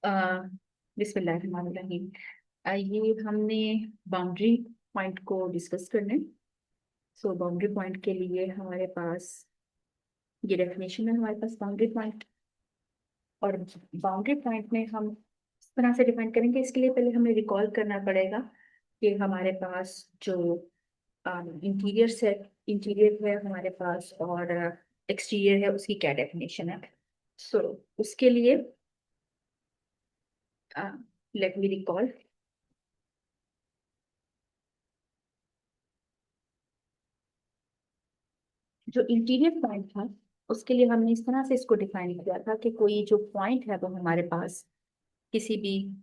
बिस्मिल्लाहिर्रहमानिर्रहीम। ये हमने बाउंड्री पॉइंट को डिस्कस करने। सो बाउंड्री पॉइंट के लिए हमारे पास ये डेफिनेशन है हमारे पास बाउंड्री पॉइंट। और बाउंड्री पॉइंट में हम इस तरह से डिफाइन करेंगे। इसके लिए पहले हमें रिकॉल करना पड़ेगा कि हमारे पास जो इंटीरियर है हमारे पास और एक्सटीरियर है उसकी क्या डेफिनेशन है। सो उसके लिए लेट मी रिकॉल। जो इंटीरियर पॉइंट था उसके लिए हमने इस तरह से इसको डिफाइन किया था कि कोई जो पॉइंट है वो हमारे पास किसी भी,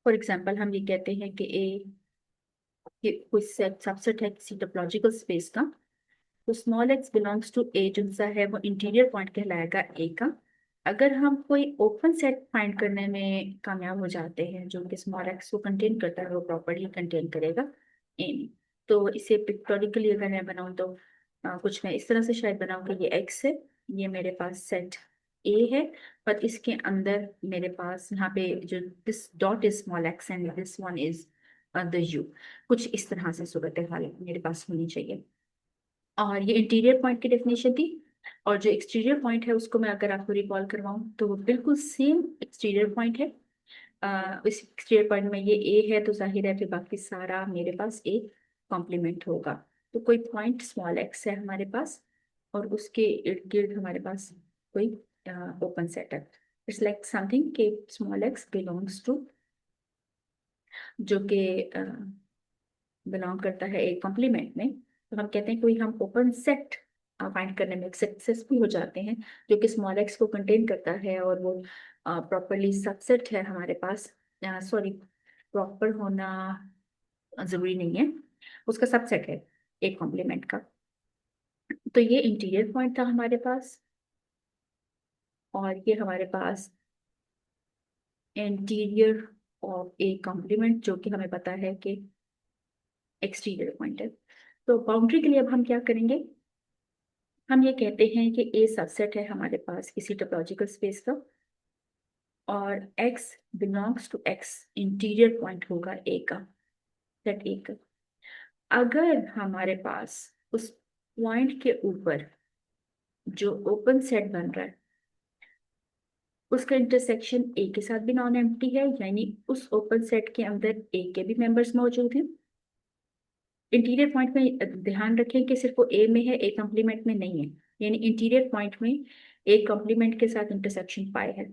फॉर एग्जांपल हम ये कहते हैं कि ए ये कोई सेट सबसेट है किसी टोपोलॉजिकल स्पेस का। तो स्मॉल एक्स बिलोंग्स टू ए जो सा है वो इंटीरियर पॉइंट कहलाएगा ए का। अगर हम कोई ओपन सेट फाइंड करने में कामयाब हो जाते हैं जो कि स्मॉल एक्स को कंटेन करता है वो प्रॉपर्ली कंटेन करेगा ए में। तो इसे पिक्टोरिकली अगर मैं बनाऊं तो कुछ मैं इस तरह से शायद बनाऊं कि ये एक्स है, ये मेरे पास सेट ए है, पर इसके अंदर मेरे पास यहाँ पे जो this dot is small x and this one is the you. कुछ इस तरह से सूरत हाल मेरे पास होनी चाहिए। और ये इंटीरियर पॉइंट की डेफिनेशन थी। और जो एक्सटीरियर पॉइंट है उसको मैं अगर आपको रिकॉल करवाऊं तो वो बिल्कुल सेम एक्सटीरियर पॉइंट है। इस एक्सटीरियर पॉइंट में ये ए है तो जाहिर है फिर बाकी सारा मेरे पास ए कॉम्प्लीमेंट होगा। तो कोई पॉइंट स्मॉल एक्स है हमारे पास और उसके इर्द गिर्द हमारे पास कोई ओपन सेट है। इट्स लाइक समथिंग के स्मॉल एक्स बिलोंग्स टू जो कि बिलोंग करता है एक कॉम्प्लीमेंट में। तो हम कहते हैं कोई हम ओपन सेट फाइंड करने में सक्सेसफुल हो जाते हैं जो कि स्मॉल एक्स को कंटेन करता है और वो प्रॉपरली सबसेट है हमारे पास। सॉरी, प्रॉपर होना जरूरी नहीं है, उसका सबसेट है एक कॉम्प्लीमेंट का। तो ये इंटीरियर पॉइंट था हमारे पास और ये हमारे पास इंटीरियर ऑफ ए कॉम्प्लीमेंट जो कि हमें पता है कि एक्सटीरियर पॉइंट है। तो बाउंड्री के लिए अब हम क्या करेंगे, हम ये कहते हैं कि ए सबसेट है हमारे पास किसी टोपोलॉजिकल स्पेस का और x belongs to x interior point होगा ए का, सेट ए का। अगर हमारे पास उस पॉइंट के ऊपर जो ओपन सेट बन रहा है उसका इंटरसेक्शन ए के साथ भी नॉन एम्प्टी है, यानी उस ओपन सेट के अंदर ए के भी मेंबर्स मौजूद हैं। इंटीरियर पॉइंट में ध्यान रखें कि सिर्फ वो ए में है, ए कॉम्प्लीमेंट में नहीं है। यानी इंटीरियर पॉइंट में ए कॉम्प्लीमेंट के साथ इंटरसेक्शन पाए है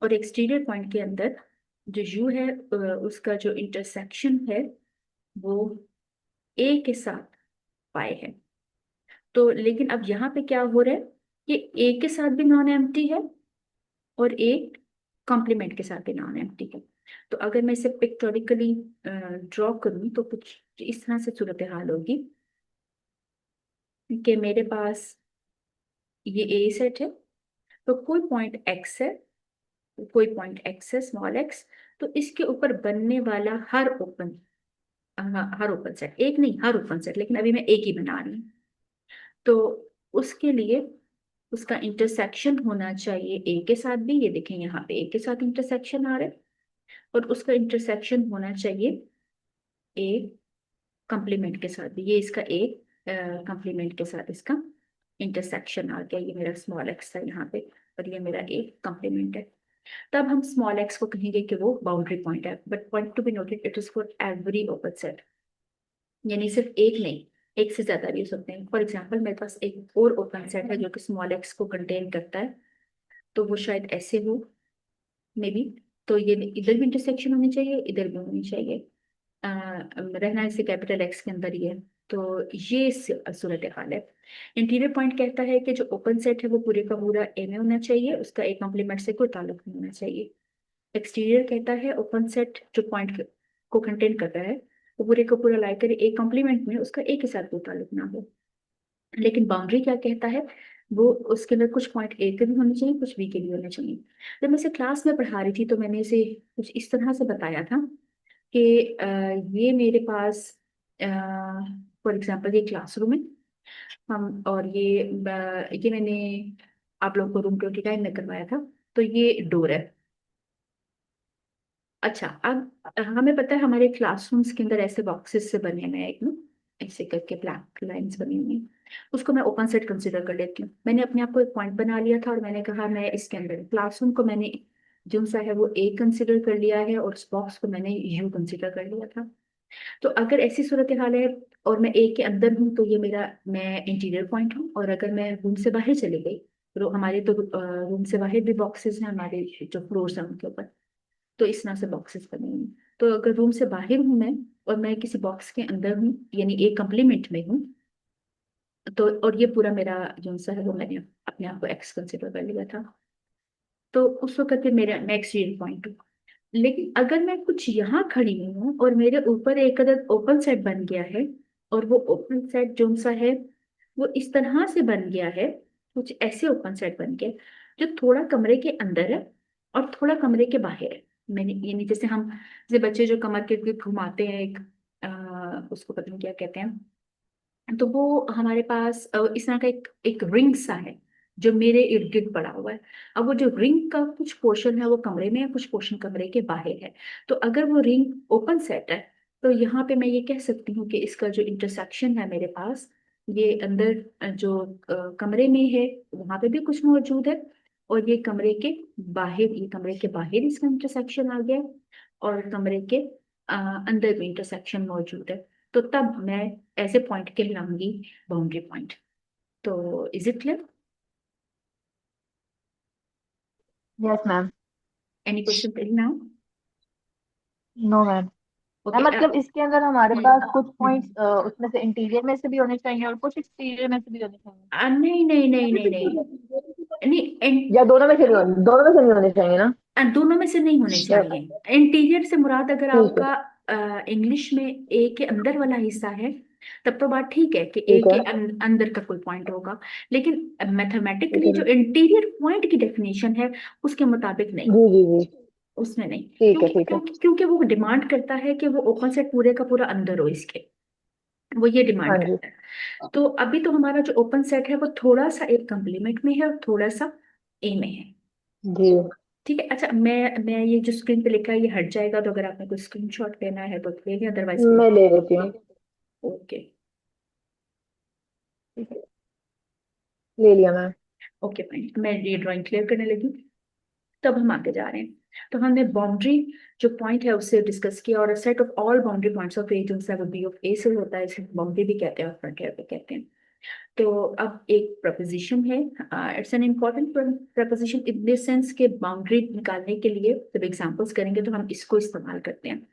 और एक्सटीरियर पॉइंट के अंदर जो यू है उसका जो इंटरसेक्शन है वो ए के साथ पाए है। तो लेकिन अब यहाँ पे क्या हो रहा है कि ए के साथ भी नॉन एम्प्टी है और ए कॉम्प्लीमेंट के साथ भी नॉन एम्प्टी है। तो अगर मैं इसे पिक्टोरिकली ड्रॉ करूँ तो कुछ इस तरह से सूरत हाल होगी कि मेरे पास ये ए सेट है। तो कोई पॉइंट एक्स है, कोई पॉइंट एक्स है स्मॉल एक्स। तो इसके ऊपर बनने वाला हर ओपन सेट, एक नहीं हर ओपन सेट, लेकिन अभी मैं एक ही बना रही हूँ। तो उसके लिए उसका इंटरसेक्शन होना चाहिए ए के साथ भी, ये देखें यहाँ पे ए के साथ इंटरसेक्शन आ रहा है। और उसका इंटरसेक्शन होना चाहिए ए कंप्लीमेंट के साथ भी, ये इसका ए कंप्लीमेंट के साथ इसका इंटरसेक्शन आ गया। ये मेरा स्मॉल एक्स था यहाँ पे और ये मेरा ए कंप्लीमेंट है। तब हम स्मॉल एक्स को कहेंगे कि वो बाउंड्री पॉइंट है। But point to be noted, it is for every open set, यानी सिर्फ एक नहीं, एक से ज्यादा भी हो सकते हैं। फॉर एग्जाम्पल मेरे पास एक और ओपन सेट है जो कि स्मॉल एक्स को कंटेन करता है। तो वो शायद ऐसे हो मे बी। तो ये इधर भी इंटरसेक्शन होनी चाहिए, इधर भी होनी चाहिए। रहना इसे कैपिटल एक्स के अंदर ही है। तो ये सूरत हाल है। इंटीरियर पॉइंट कहता है कि जो ओपन सेट है वो पूरे का पूरा ए में होना चाहिए, उसका ए कॉम्प्लीमेंट से कोई ताल्लुक नहीं होना चाहिए। एक्सटीरियर कहता है ओपन सेट जो पॉइंट को कंटेन करता है वो पूरे को पूरा लाई करे एक कॉम्प्लीमेंट में, उसका एक के साथ कोई ताल्लुक ना हो। लेकिन बाउंड्री क्या कहता है, वो उसके अंदर कुछ पॉइंट ए के भी होने चाहिए, कुछ बी के भी होने चाहिए। जब मैं इसे क्लास में पढ़ा रही थी तो मैंने इसे कुछ इस तरह से बताया था कि ये मेरे पास फॉर एग्जांपल ये क्लासरूम है। हम और ये मैंने आप लोग को रूम 29 में करवाया था। तो ये डोर है। अच्छा, अब हमें पता है हमारे क्लासरूम्स के अंदर ऐसे बॉक्सेस से बने हुए हैं, एक ना ऐसे करके ब्लैक लाइंस बनी हुई हैं। उसको मैं ओपन सेट कंसिडर कर लेती हूँ। मैंने अपने आप को एक पॉइंट बना लिया था और मैंने कहा मैं इसके अंदर क्लासरूम को मैंने जो सा है वो ए कंसिडर कर लिया है और उस बॉक्स को मैंने यू कंसिडर कर लिया था। तो अगर ऐसी सूरत हाल है और मैं ए के अंदर हूँ तो ये मेरा मैं इंटीरियर पॉइंट हूँ। और अगर मैं रूम से बाहर चली गई, हमारे तो रूम से बाहर भी बॉक्सेस हैं, हमारे जो फ्लोर्स हैं उनके ऊपर, तो इस तरह से बॉक्सेस बने हुए हैं। तो अगर रूम से बाहर हूं मैं और मैं किसी बॉक्स के अंदर हूँ, यानी एक कम्प्लीमेंट में हूँ, तो और ये पूरा मेरा जो सा है वो मैंने अपने आप को एक्स कंसिडर कर लिया था, तो उस वक्त फिर मेरा मैं एक्सटीरियर पॉइंट हूँ। लेकिन अगर मैं कुछ यहाँ खड़ी हुई हूँ और मेरे ऊपर एक अदर ओपन सेट बन गया है, और वो ओपन सेट जो सा है वो इस तरह से बन गया है, कुछ ऐसे ओपन सेट बन गया जो थोड़ा कमरे के अंदर है और थोड़ा कमरे के बाहर है। मैंने यानी जैसे हम जैसे बच्चे जो कमर के इर्द घुमाते हैं एक उसको पता नहीं क्या कहते हैं, तो वो हमारे पास इस तरह का एक रिंग सा है जो मेरे इर्द गिर्द पड़ा हुआ है। अब वो जो रिंग का कुछ पोर्शन है वो कमरे में है, कुछ पोर्शन कमरे के बाहर है। तो अगर वो रिंग ओपन सेट है तो यहाँ पे मैं ये कह सकती हूँ कि इसका जो इंटरसेक्शन है मेरे पास, ये अंदर जो कमरे में है वहां पे भी कुछ मौजूद है, और ये कमरे के बाहर, ये कमरे के बाहर इसका इंटरसेक्शन आ गया, और कमरे के अंदर भी इंटरसेक्शन मौजूद है। तो तब मैं ऐसे पॉइंट कहलाऊंगी बाउंड्री पॉइंट। तो is it clear? Yes ma'am. Any question till now? No ma'am. Okay. Ma'am मतलब इसके अंदर हमारे पास कुछ हम्म। पॉइंट्स उसमें से इंटीरियर में से भी होने चाहिए और कुछ एक्सटीरियर में से भी होने चाहिए। नहीं नहीं नहीं नहीं नहीं नहीं, या दोनों में से नहीं होने चाहिए ना? दोनों में से नहीं होने या चाहिए। इंटीरियर से मुराद अगर ठीक है। आपका इंग्लिश में ए के अंदर वाला हिस्सा है, तब तो बात ठीक है कि ए ठीक के है। अंदर का कोई पॉइंट होगा। लेकिन ठीक मैथमेटिकली है। जो इंटीरियर पॉइंट की डेफिनेशन है उसके मुताबिक नहीं, जी जी जी। उसमें नहीं। ठीक है क्योंकि ठीक है। क्योंकि क्योंकि वो डिमांड करता है कि वो ओपन सेट पूरे का पूरा अंदर हो इसके, वो ये हाँ डिमांड जी। करता है। तो अभी तो हमारा जो ओपन सेट है वो थोड़ा सा एक कम्प्लीमेंट में है और थोड़ा सा ए में है। जी ठीक है। अच्छा, मैं ये जो स्क्रीन पे लिखा है ये हट जाएगा, तो अगर आपने कोई स्क्रीनशॉट लेना है तो ले लें, अदरवाइज फिर। मैं ले लेती हूँ। ओके। ठीक है, ले लिया मैम। ओके फाइन, मैं ये ड्राइंग क्लियर करने लगी। तब हम आगे जा रहे हैं। तो हमने बाउंड्री जो पॉइंट है उससे डिस्कस किया, और set of all boundary points of A जो है बी ऑफ ए से होता है, इसे बाउंड्री भी कहते हैं और फ्रंटियर भी कहते हैं। तो अब एक प्रपोजिशन है, it's an important preposition in this sense के बाउंड्री निकालने के लिए जब एग्जांपल्स करेंगे तो हम इसको इस्तेमाल करते हैं।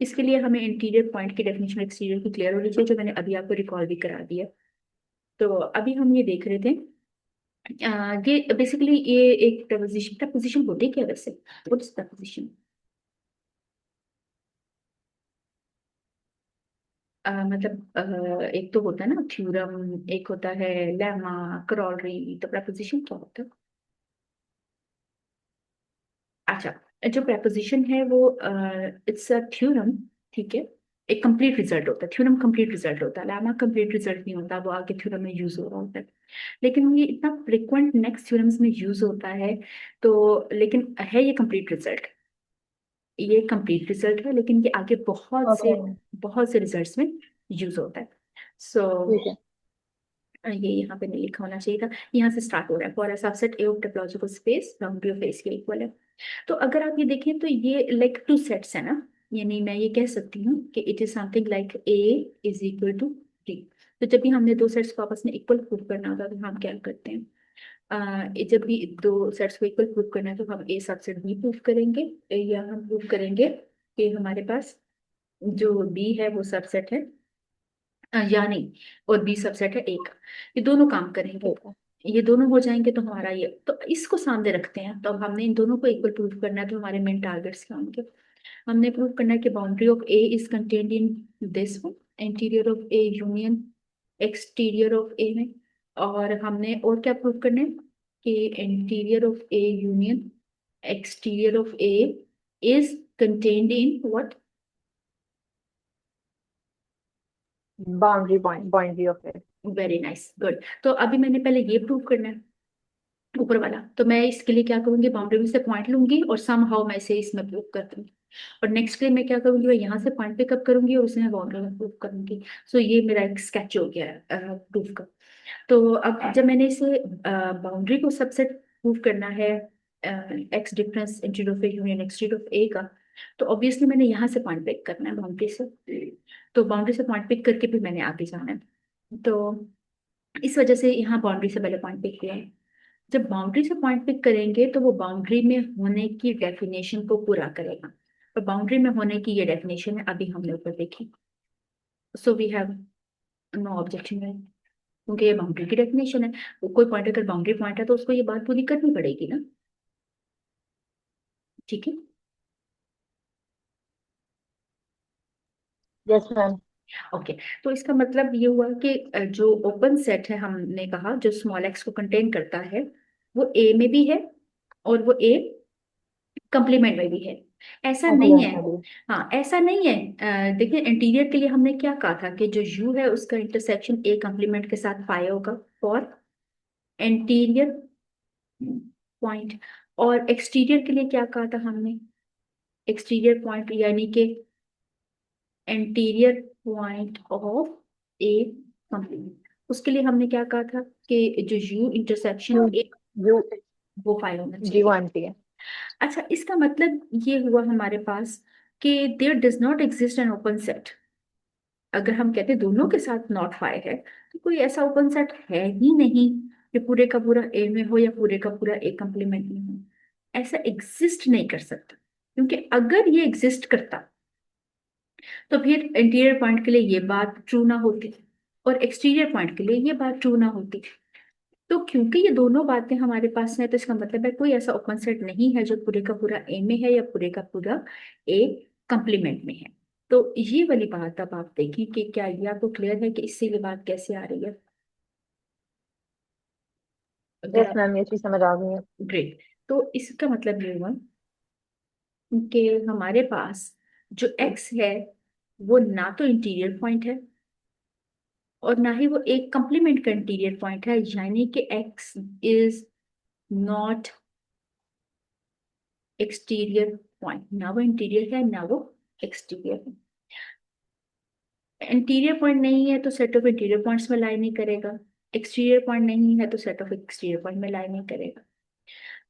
इसके लिए हमें इंटीरियर पॉइंट की डेफिनेशन एक्सटीरियर की क्लियर होनी चाहिए, जो मैंने अभी आपको रिकॉल भी करा दिया। तो अभी हम ये देख रहे थे, ये बेसिकली ये एक प्रपोजिशन, प्रपोजिशन होती है क्या वैसे, व्हाट इज प्रपोजिशन? मतलब एक तो होता है ना थ्योरम, एक होता है लेमा, क्रॉलरी, तो प्रपोजिशन क्या होता है? अच्छा, जो प्रपोजिशन है वो इट्स अ थ्योरम। ठीक है, एक कंप्लीट रिजल्ट होता है, थ्योरम कंप्लीट रिजल्ट होता है, लेमा कंप्लीट रिजल्ट नहीं होता, वो आगे थ्योरम में यूज हो रहा होता है। लेकिन ये इतना फ्रिक्वेंट नेक्स्ट थ्योरम्स में यूज होता है, तो लेकिन है ये कंप्लीट रिजल्ट, ये कंप्लीट रिजल्ट है, लेकिन ये आगे ओके। बहुत से रिजल्ट्स में यूज होता है। सो ठीक है। ये यहाँ पे नहीं लिखा होना चाहिए था, यहाँ से स्टार्ट हो रहा है, for a subset A of topological space boundary of A के इक्वल है। तो अगर आप ये देखें तो ये लाइक टू सेट्स है ना, यानी मैं ये कह सकती हूँ कि it is something like A is equal to D. तो जब भी हमने दो सेट्स को आपस में इक्वल प्रूव करना होता है तो हम क्या करते हैं, जब भी दो सेट्स को इक्वल प्रूव करना है तो हम ए सबसेट बी प्रूव करेंगे, या हम प्रूव करेंगे कि हमारे पास जो बी है वो सबसेट है, या नहीं, और बी सबसेट है ए का। ये दोनों काम करेंगे, ठीक है। ये दोनों हो जाएंगे तो हमारा ये, तो इसको सामने रखते हैं। तो अब हमने इन दोनों को इक्वल प्रूव करना है, तो हमारे मेन टारगेट्स क्या होंगे? हमने प्रूव करना है कि boundary of A is contained in this one, interior of A union exterior of A में। और हमने और क्या प्रूव करना है कि interior of A union exterior of A is contained in what? Boundary point boundary of very nice, good. तो अभी मैंने पहले ये प्रूव करना है, ऊपर वाला, तो मैं इसके लिए क्या करूंगी, बाउंड्री में से पॉइंट लूंगी और सम हाउ मैं इसे इसमें प्रूव कर दूंगी। और नेक्स्ट के लिए मैं क्या करूंगी, मैं यहाँ से पॉइंट पिकअप करूंगी और उसमें बाउंड्री में प्रूव करूंगी। सो ये मेरा एक स्केच हो गया है प्रूफ का। तो अब जब मैंने इसे बाउंड्री को सबसेट प्रूव करना है X difference interior of A union exterior of A का, तो ऑब्वियसली मैंने यहाँ से पॉइंट पिक करना है बाउंड्री से। तो बाउंड्री से पॉइंट पिक करके भी मैंने आगे जाना है। तो इस वजह से यहाँ बाउंड्री से पहले पॉइंट पिक किया है। जब बाउंड्री से पॉइंट पिक करेंगे तो वो बाउंड्री में होने की डेफिनेशन को पूरा करेगा। और बाउंड्री में होने की ये डेफिनेशन है, अभी हमने ऊपर देखी। So we have no objection, क्योंकि ये बाउंड्री की डेफिनेशन है। वो कोई पॉइंट अगर बाउंड्री पॉइंट है तो उसको ये बात पूरी करनी पड़ेगी ना। ठीक है। Yes ma'am. ओके। तो इसका मतलब ये हुआ कि जो ओपन सेट है, हमने कहा जो स्मॉल एक्स को कंटेन करता है, वो ए में भी है और वो ए कंप्लीमेंट में भी है। ऐसा नहीं है। कॉम्प्लीमेंट में भी। हाँ, ऐसा नहीं है। देखिए इंटीरियर के लिए हमने क्या कहा था कि जो यू है उसका इंटरसेक्शन ए कंप्लीमेंट के साथ पाई होगा फॉर इंटीरियर पॉइंट। और एक्सटीरियर के लिए क्या कहा था हमने, एक्सटीरियर पॉइंट यानी कि interior point of A complement, उसके लिए हमने क्या कहा था कि जो you intersection U A, you वो फाइल होना जी चाहिए। आंटी है। अच्छा, इसका मतलब ये हुआ हमारे पास कि there does not exist an open set. अगर हम कहते हैं दोनों के साथ नॉट फाइव है, तो कोई ऐसा ओपन सेट है ही नहीं कि पूरे का पूरा ए में हो या पूरे का पूरा ए कंप्लीमेंट में हो। ऐसा एग्जिस्ट नहीं कर सकता, क्योंकि अगर ये एग्जिस्ट करता तो फिर इंटीरियर पॉइंट के लिए ये बात ट्रू ना होती और एक्सटीरियर पॉइंट के लिए ये बात ट्रू ना होती। तो क्योंकि ये दोनों बातें हमारे पास हैं, तो इसका मतलब है कोई ऐसा ओपन सेट नहीं है जो पूरे का पूरा ए में है या पूरे का पूरा ए कंप्लीमेंट में है। तो ये वाली बात अब आप देखें कि क्या ये आपको क्लियर है कि इससे ये बात कैसे आ रही है। अगर यस आप, मैम, ये चीज समझ आ गई है। ग्रेट। तो इसका मतलब ये हुआ कि हमारे पास जो एक्स है वो ना तो इंटीरियर पॉइंट है और ना ही वो एक कंप्लीमेंट का इंटीरियर पॉइंट है, यानी कि x is not exterior point. ना वो इंटीरियर है ना वो एक्सटीरियर है। इंटीरियर पॉइंट नहीं है तो सेट ऑफ इंटीरियर पॉइंट्स में लाई नहीं करेगा, एक्सटीरियर पॉइंट नहीं है तो सेट ऑफ एक्सटीरियर पॉइंट में लाई नहीं करेगा।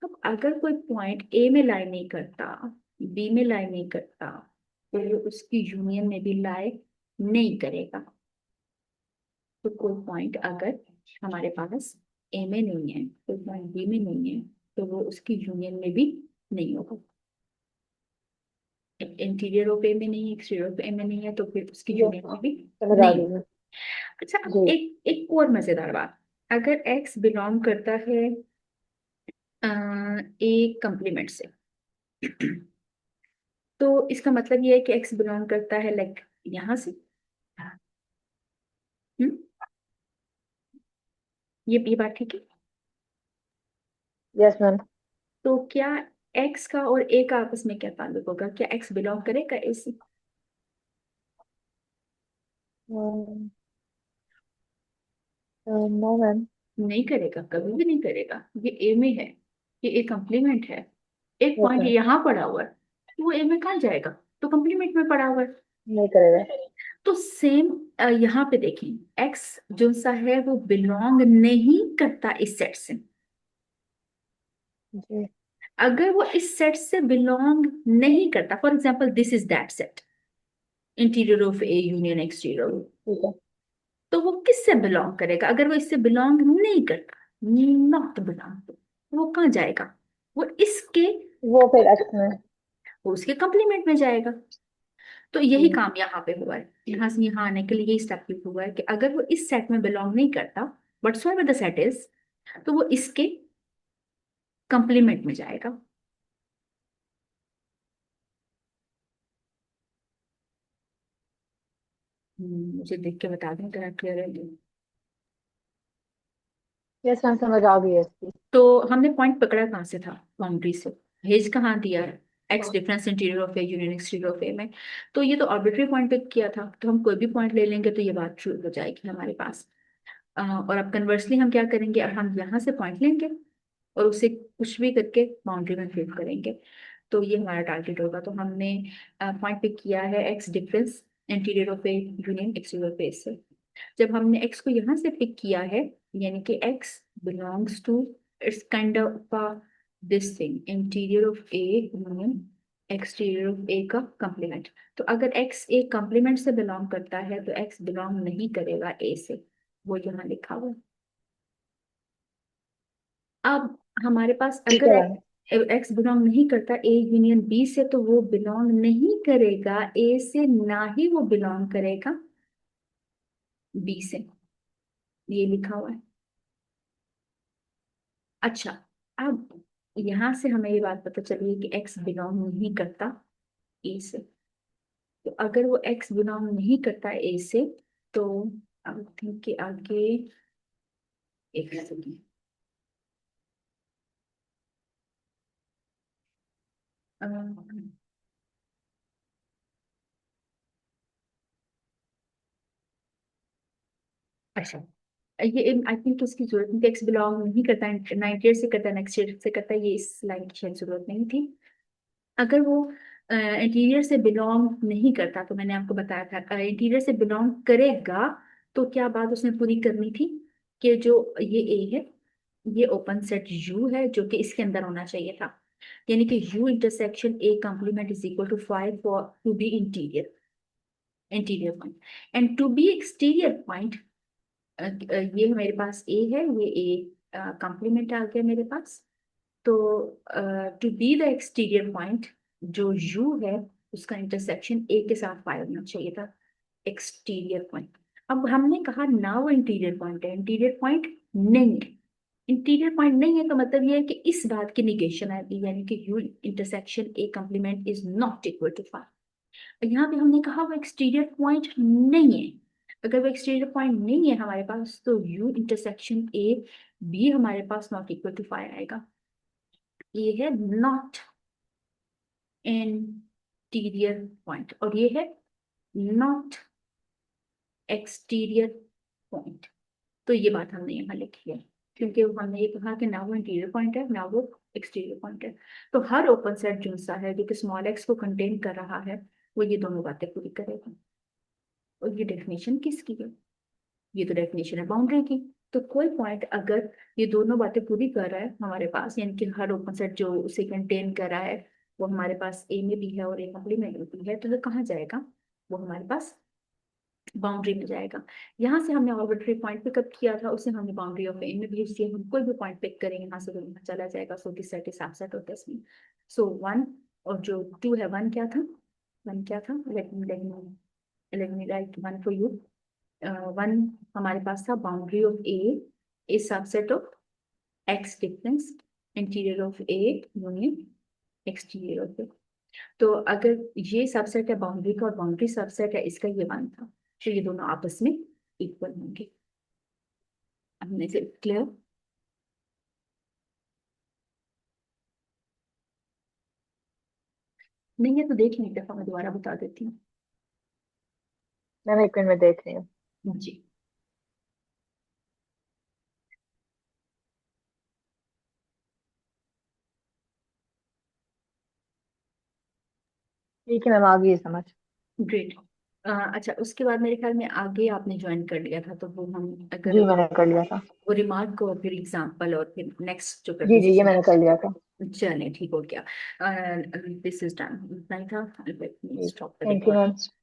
अब अगर कोई पॉइंट ए में लाई नहीं करता, बी में लाई नहीं करता, तो वो उसकी यूनियन में भी लाई नहीं करेगा। तो कोई पॉइंट अगर हमारे पास ए में नहीं है, कोई पॉइंट बी में नहीं है, तो वो उसकी यूनियन में भी नहीं होगा। इंटीरियर ऑफ ए में नहीं है, एक्सटीरियर ऑफ ए में नहीं है, तो फिर उसकी यस, यूनियन में भी समझ आ नहीं। गई है। अच्छा, अब जी। एक एक और मजेदार बात, अगर एक्स बिलोंग करता है ए कंप्लीमेंट से, तो इसका मतलब ये है कि एक्स बिलोंग करता है लाइक यहां से। हम्म, ये बात ठीक है। Yes ma'am. तो क्या एक्स का और ए का आपस में क्या ताल्लुक होगा, क्या एक्स बिलोंग करेगा ए से? No ma'am. नहीं करेगा, कभी भी नहीं करेगा। ये ए में है, ये ए कंप्लीमेंट है। एक यस पॉइंट मैम। यहाँ पड़ा हुआ है, तो वो ए में कहाँ जाएगा, तो कंप्लीमेंट में पड़ा हुआ है। नहीं करेगा। तो सेम यहाँ पे देखें, एक्स जो सा है वो बिलोंग नहीं करता इस सेट से। जी। अगर वो इस सेट से बिलोंग नहीं करता, for example this is that set, interior of A union exterior, ठीक है। तो वो किससे बिलोंग करेगा? अगर वो इससे बिलोंग नहीं करता, नॉट बिलोंग, वो कहाँ जाएगा? वो इसके, वो फिर एक्स में। वो उसके कंप्लीमेंट में जाएगा। तो यही जी। काम यहाँ पे हुआ है, यहाँ से यहाँ आने के लिए यही स्टेप हुआ है कि अगर वो इस सेट में बिलोंग नहीं करता, व्हाटसोएवर द सेट इज, तो वो इसके कंप्लीमेंट में जाएगा। मुझे देख के बता दें अगर क्लियर है तो। यस मैम, समझ आ गई है इसकी। तो हमने पॉइंट पकड़ा कहाँ से था, बाउंड्री से। हेज कहाँ दिया है, X difference interior of A union exterior of A में। तो ये तो आर्बिट्री पॉइंट पिक किया था, तो हम कोई भी पॉइंट ले लेंगे तो ये बात ट्रू हो जाएगी हमारे पास। और अब कन्वर्सली हम क्या करेंगे, अब हम यहाँ से पॉइंट लेंगे और उसे कुछ भी करके बाउंड्री में फिट करेंगे। तो ये हमारा टारगेट होगा। तो हमने पॉइंट पिक किया है X difference interior of A union exterior face से। जब हमने एक्स को यहाँ से पिक किया है, यानी कि X belongs to, it's kind of this thing, interior of A union exterior of A का कंप्लीमेंट। तो अगर एक्स ए कंप्लीमेंट से बिलोंग करता है तो एक्स बिलोंग नहीं करेगा ए से, वो यहाँ लिखा हुआ है। अब हमारे पास ठीक अगर है। एक्स बिलोंग नहीं करता ए यूनियन बी से, तो वो बिलोंग नहीं करेगा ए से, ना ही वो बिलोंग करेगा बी से, ये लिखा हुआ है। अच्छा, अब यहां से हमें ये बात पता चली है कि एक्स बिलोंग नहीं करता ए से। तो अगर वो एक्स बिलोंग नहीं करता ए से, तो आई थिंक कि आगे एक सेकंड, अच्छा, ये आई थिंक इसकी जरूरत नहीं थी। एक्स बिलोंग नहीं करता, 98 से करता है, नेक्स्ट ईयर से करता है, ये इस लाइन की शायद जरूरत नहीं थी। अगर वो इंटीरियर से बिलोंग नहीं करता, तो मैंने आपको बताया था इंटीरियर से बिलोंग करेगा, तो क्या बात उसने पूरी करनी थी कि जो ये ए है, ये ओपन सेट यू है, जो कि इसके अंदर होना चाहिए था। यानी कि U intersection A complement is equal to 5 for to be interior, interior point. And to be exterior point, ये मेरे पास ए है, ये ए कंप्लीमेंट आ गया मेरे पास। तो to be the exterior point, जो यू है उसका इंटरसेक्शन ए के साथ फाइव होना चाहिए था, एक्सटीरियर पॉइंट। अब हमने कहा ना वो इंटीरियर पॉइंट है, इंटीरियर पॉइंट नहीं है। इंटीरियर पॉइंट नहीं है तो मतलब ये है कि इस बात की निगेशन आएगी, यानी कि U intersection A complement is not equal to five. यहाँ पे हमने कहा वो एक्सटीरियर पॉइंट नहीं है। अगर वो एक्सटीरियर पॉइंट नहीं है हमारे पास, तो यू इंटरसेक्शन ए भी हमारे पास नॉट इक्वल टू फाइव आएगा। ये है नॉट इंटीरियर पॉइंट, और ये है नॉट एक्सटीरियर पॉइंट। तो ये बात हमने यहाँ लिखी है, क्योंकि हमने ये कहा कि ना वो इंटीरियर पॉइंट है ना वो एक्सटीरियर पॉइंट है। तो हर ओपन सेट जो सा है, जो कि स्मॉल एक्स को कंटेन कर रहा है, वो ये दोनों बातें पूरी करेगा। और ये डेफिनेशन किसकी है? ये तो डेफिनेशन है बाउंड्री की। तो कोई पॉइंट अगर ये दोनों बातें पूरी कर रहा है हमारे पास, यानी कि हर ओपन सेट जो उसे कंटेन कर रहा है वो हमारे पास ए में भी है और ए कॉम्प्लीमेंट में भी है, तो वो कहाँ जाएगा? वो हमारे पास बाउंड्री में जाएगा। यहाँ से हमने आर्बिट्री पॉइंट पिकअप किया था, उसे हमने बाउंड्री ऑफ ए में भेज दिया। हम कोई भी पॉइंट पिक करेंगे यहाँ से, तो यहाँ चला जाएगा। So this set is subset of this mean. So one, और जो टू है, वन क्या था? वन क्या था? Let me write one for you. One हमारे पास था boundary of A is subset of X difference interior of A union exterior of A. तो अगर ये सबसेट है बाउंड्री का और बाउंड्री सबसेट है इसका, ये वन था, तो ये दोनों आपस में इक्वल होंगे। हमने से क्लियर? नहीं है तो देख लें, एक दफा मैं दोबारा बता देती हूँ। मैम एक मिनट में देख रही हूँ। जी। ठीक है मैम, आ गई है समझ। ग्रेट। अच्छा, उसके बाद मेरे ख्याल में आगे आपने ज्वाइन कर लिया था, तो वो हम अगर जी मैंने कर लिया था। वो रिमार्क को और फिर एग्जाम्पल और फिर नेक्स्ट जो जी जी, ये प्रपोजिशन। मैंने कर लिया था। चलिए ठीक हो गया। दिस इज डन, इतना ही था। जी stop the thank you record. Ma'am.